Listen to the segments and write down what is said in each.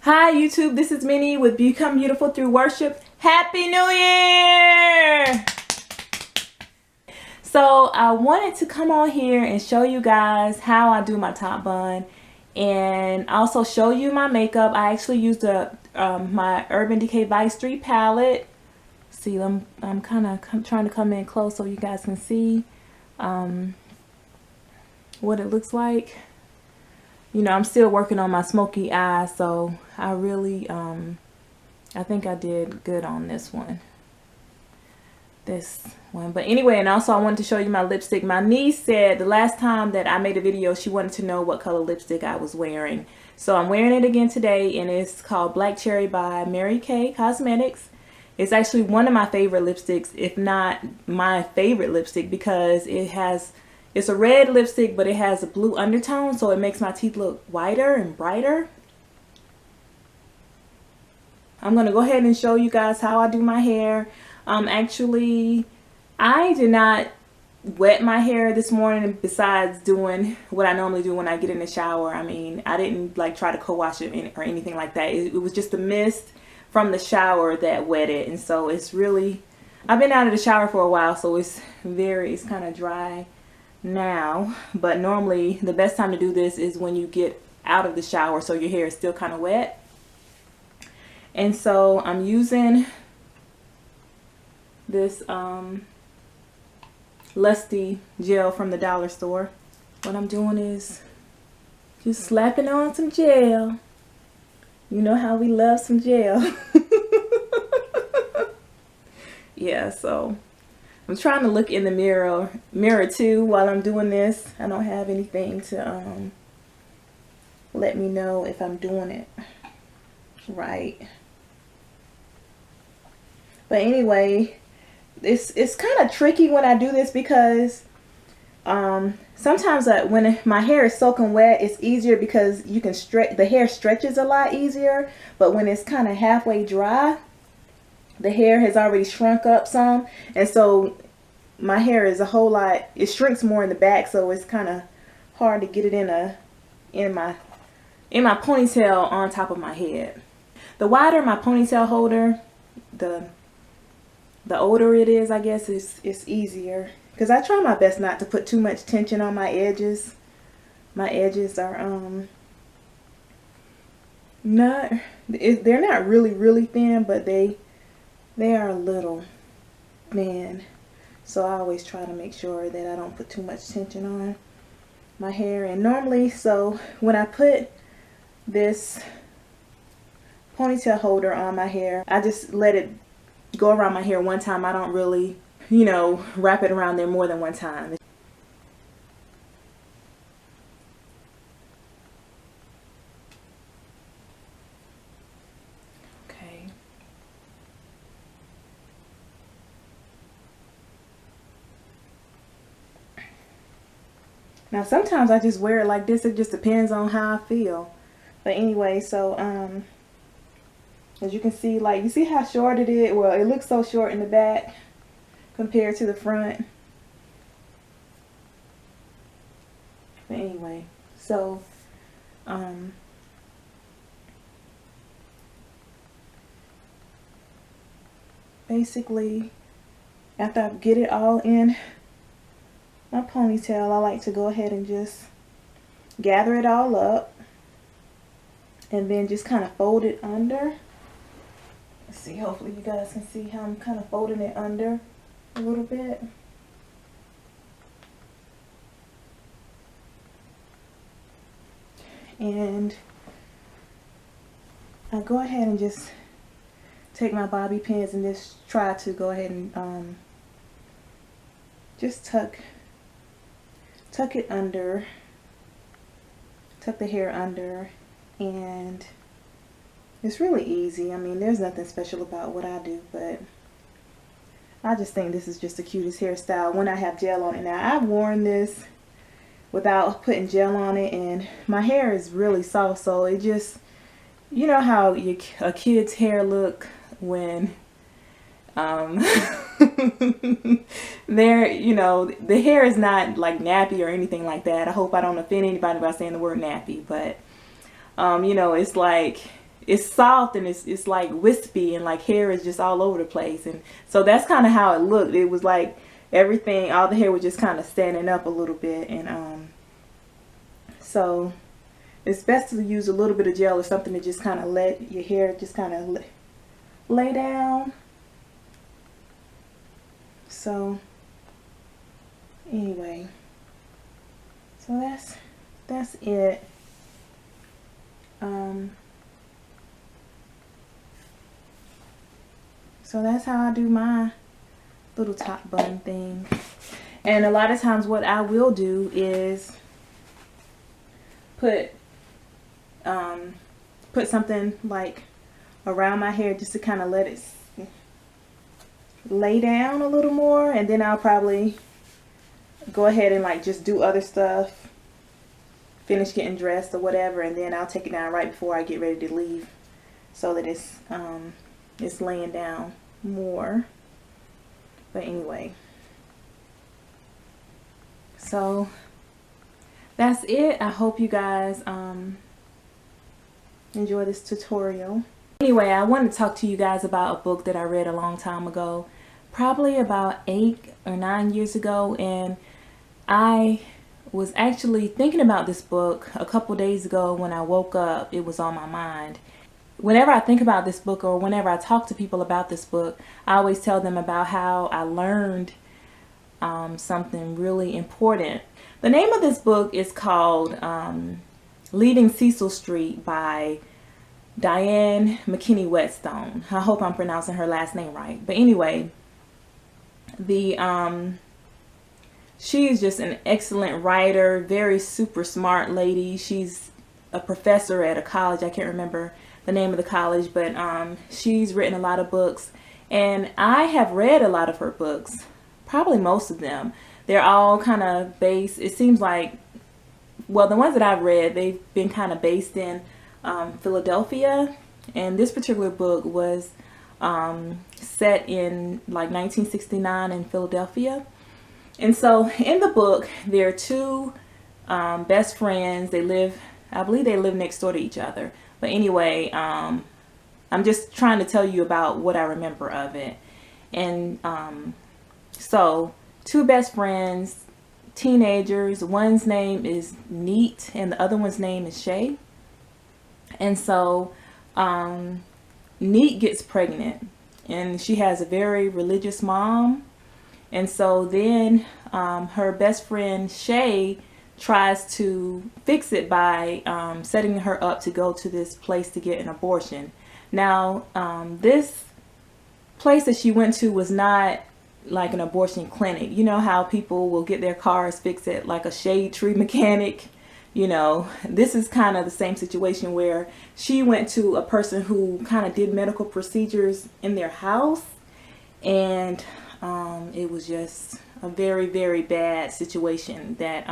Hi YouTube, this is Minnie with Become Beautiful Through Worship. Happy New Year! So I wanted to come on here and show you guys how I do my top bun and also show you my makeup. I actually used my Urban Decay Vice3 palette. See, I'm kind of trying to come in close so you guys can see what it looks like. You know, I'm still working on my smoky eye, so I really, I think I did good on this one. But anyway, and also I wanted to show you my lipstick. My niece said the last time that I made a video, she wanted to know what color lipstick I was wearing. So I'm wearing it again today, and it's called Black Cherry by Mary Kay Cosmetics. It's actually one of my favorite lipsticks, if not my favorite lipstick, because it's a red lipstick, but it has a blue undertone, so it makes my teeth look whiter and brighter. I'm going to go ahead and show you guys how I do my hair. Actually, I did not wet my hair this morning besides doing what I normally do when I get in the shower. I mean, I didn't like try to co-wash it or anything like that. It was just the mist from the shower that wet it, and so it's really, I've been out of the shower for a while, so it's kind of dry now, but normally the best time to do this is when you get out of the shower so your hair is still kind of wet. And so I'm using this Lusty gel from the dollar store. What I'm doing is just slapping on some gel. You know how we love some gel. Yeah, so I'm trying to look in the mirror too while I'm doing this. I don't have anything to let me know if I'm doing it right. But anyway, it's kind of tricky when I do this because sometimes when my hair is soaking wet, it's easier because you can the hair stretches a lot easier. But when it's kind of halfway dry, the hair has already shrunk up some, and so my hair is a whole lot, it shrinks more in the back, so it's kind of hard to get it in my ponytail on top of my head. The wider my ponytail holder, the older it is, I guess, it's easier, because I try my best not to put too much tension on my edges. My edges are they're not really thin, but they are a little thin, so I always try to make sure that I don't put too much tension on my hair. And normally, so when I put this ponytail holder on my hair, I just let it go around my hair one time. I don't really, you know, wrap it around there more than one time. Now sometimes I just wear it like this. It just depends on how I feel. But anyway, so as you can see, like, you see how short it is? Well, it looks so short in the back compared to the front. But anyway, so basically, after I get it all in my ponytail, I like to go ahead and just gather it all up and then just kind of fold it under. Let's see, hopefully you guys can see how I'm kind of folding it under a little bit. And I go ahead and just take my bobby pins and just try to go ahead and just tuck it under, tuck the hair under, and it's really easy. I mean, there's nothing special about what I do, but I just think this is just the cutest hairstyle when I have gel on it. Now, I've worn this without putting gel on it, and my hair is really soft, so it just, you know how a kid's hair look when there, you know, the hair is not like nappy or anything like that. I hope I don't offend anybody by saying the word nappy, but you know, it's like it's soft and it's like wispy and like hair is just all over the place. And so that's kind of how it looked. It was like everything, all the hair was just kind of standing up a little bit. And so it's best to use a little bit of gel or something to just kind of let your hair just kind of lay down. So anyway, so that's it. So that's how I do my little top bun thing. And a lot of times what I will do is put something like around my hair just to kind of let it lay down a little more, and then I'll probably go ahead and like just do other stuff, finish getting dressed or whatever, and then I'll take it down right before I get ready to leave so that it's laying down more. But anyway, so that's it. I hope you guys enjoy this tutorial. Anyway, I want to talk to you guys about a book that I read a long time ago, probably about 8 or 9 years ago, and I was actually thinking about this book a couple days ago. When I woke up, it was on my mind. Whenever I think about this book, or whenever I talk to people about this book, I always tell them about how I learned something really important. The name of this book is called Leaving Cecil Street by Diane McKinney-Whetstone. I hope I'm pronouncing her last name right. But anyway, she is just an excellent writer, very super smart lady. She's a professor at a college. I can't remember the name of the college, but she's written a lot of books, and I have read a lot of her books, probably most of them. They're all kind of based, it seems like, well, the ones that I've read, they've been kind of based in Philadelphia, and this particular book was set in like 1969 in Philadelphia. And so in the book, there are two best friends. They live, I believe they live next door to each other. But anyway, I'm just trying to tell you about what I remember of it. And so two best friends, teenagers. One's name is Neat and the other one's name is Shay. And so Neat gets pregnant, and she has a very religious mom. And so then her best friend Shay tries to fix it by setting her up to go to this place to get an abortion. Now, this place that she went to was not like an abortion clinic. You know how people will get their cars fixed at like a shade tree mechanic? You know, this is kind of the same situation where she went to a person who kind of did medical procedures in their house, and it was just a very, very bad situation that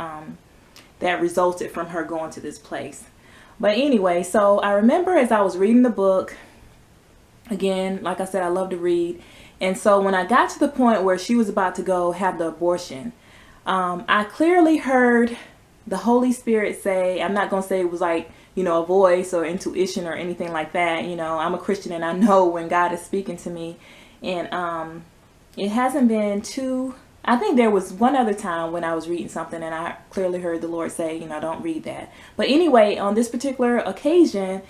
that resulted from her going to this place. But anyway, so I remember as I was reading the book, again, like I said, I love to read. And so when I got to the point where she was about to go have the abortion, I clearly heard the Holy Spirit say, I'm not going to say it was like, you know, a voice or intuition or anything like that. You know, I'm a Christian and I know when God is speaking to me. And it hasn't been too, I think there was one other time when I was reading something and I clearly heard the Lord say, you know, don't read that. But anyway, on this particular occasion,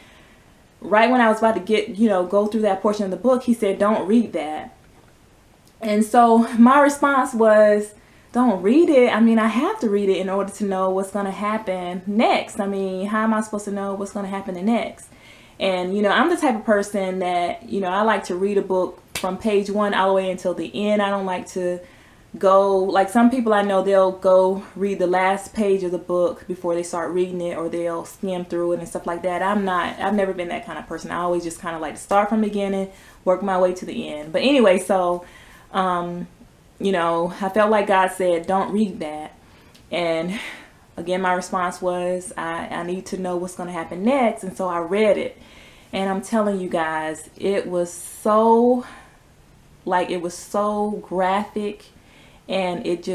right when I was about to get, you know, go through that portion of the book, he said, don't read that. And so my response was, don't read it. I mean, I have to read it in order to know what's going to happen next. I mean, how am I supposed to know what's going to happen next? And, you know, I'm the type of person that, you know, I like to read a book from page 1 all the way until the end. I don't like to go, like some people I know, they'll go read the last page of the book before they start reading it, or they'll skim through it and stuff like that. I've never been that kind of person. I always just kind of like to start from the beginning, work my way to the end. But anyway, so, you know, I felt like God said, don't read that. And again, my response was, I need to know what's going to happen next. And so I read it. And I'm telling you guys, it was so, like, it was so graphic. And it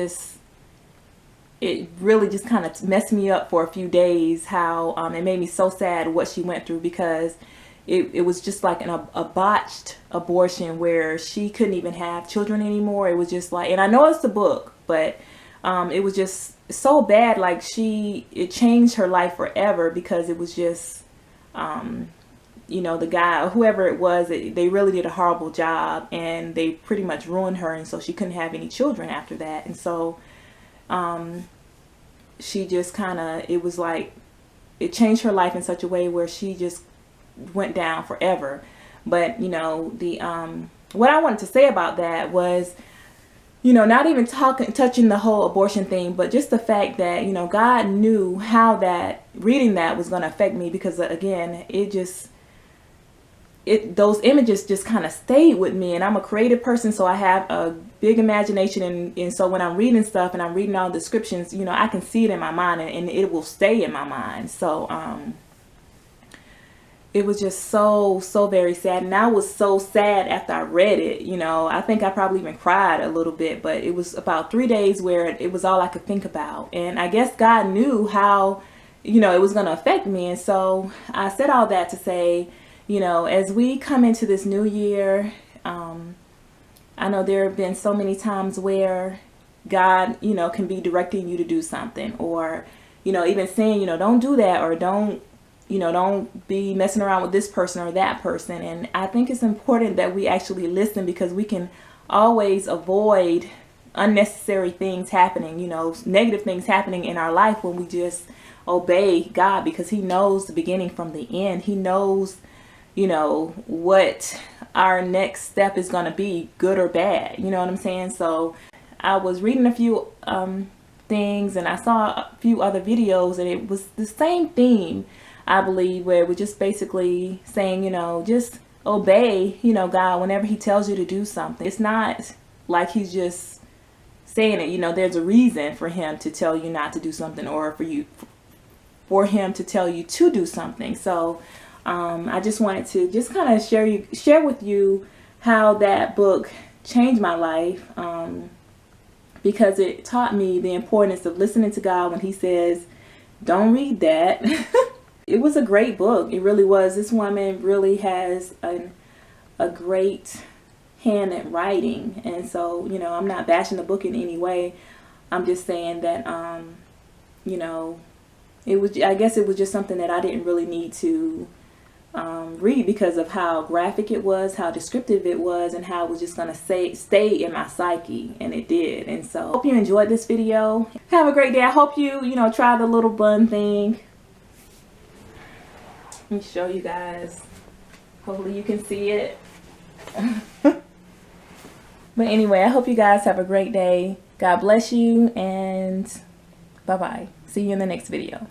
really just kind of messed me up for a few days, how it made me so sad what she went through, because it was just like a botched abortion where she couldn't even have children anymore. It was just like, and I know it's the book, but it was just so bad. Like it changed her life forever, because it was just, you know, the guy or whoever it was, they really did a horrible job, and they pretty much ruined her. And so she couldn't have any children after that. And so, she just kind of, it was like, it changed her life in such a way where she just went down forever. But, you know, what I wanted to say about that was, you know, not even touching the whole abortion thing, but just the fact that, you know, God knew how reading that was going to affect me, because again, those images just kind of stayed with me. And I'm a creative person, so I have a big imagination, and so when I'm reading stuff and I'm reading all the descriptions, you know, I can see it in my mind, and it will stay in my mind. So it was just so very sad, and I was so sad after I read it. You know, I think I probably even cried a little bit, but it was about 3 days where it was all I could think about. And I guess God knew how, you know, it was going to affect me. And so I said all that to say, you know, as we come into this new year, I know there have been so many times where God, you know, can be directing you to do something, or, you know, even saying, you know, don't do that, or don't be messing around with this person or that person. And I think it's important that we actually listen, because we can always avoid unnecessary things happening, you know, negative things happening in our life, when we just obey God, because He knows the beginning from the end. He knows, you know, what our next step is going to be, good or bad. You know what I'm saying? So I was reading a few things, and I saw a few other videos, and it was the same theme, I believe, where we're just basically saying, you know, just obey, you know, God whenever He tells you to do something. It's not like He's just saying it, you know, there's a reason for Him to tell you not to do something, or for Him to tell you to do something. So I just wanted to just kind of share with you how that book changed my life, because it taught me the importance of listening to God when He says, don't read that. It was a great book. It really was. This woman really has a great hand at writing. And so, you know, I'm not bashing the book in any way. I'm just saying that, you know, I guess it was just something that I didn't really need to read, because of how graphic it was, how descriptive it was, and how it was just going to stay in my psyche, and it did. And so, hope you enjoyed this video. Have a great day. I hope you know, try the little bun thing. Let me show you guys. Hopefully you can see it. But anyway, I hope you guys have a great day. God bless you, and bye-bye. See you in the next video.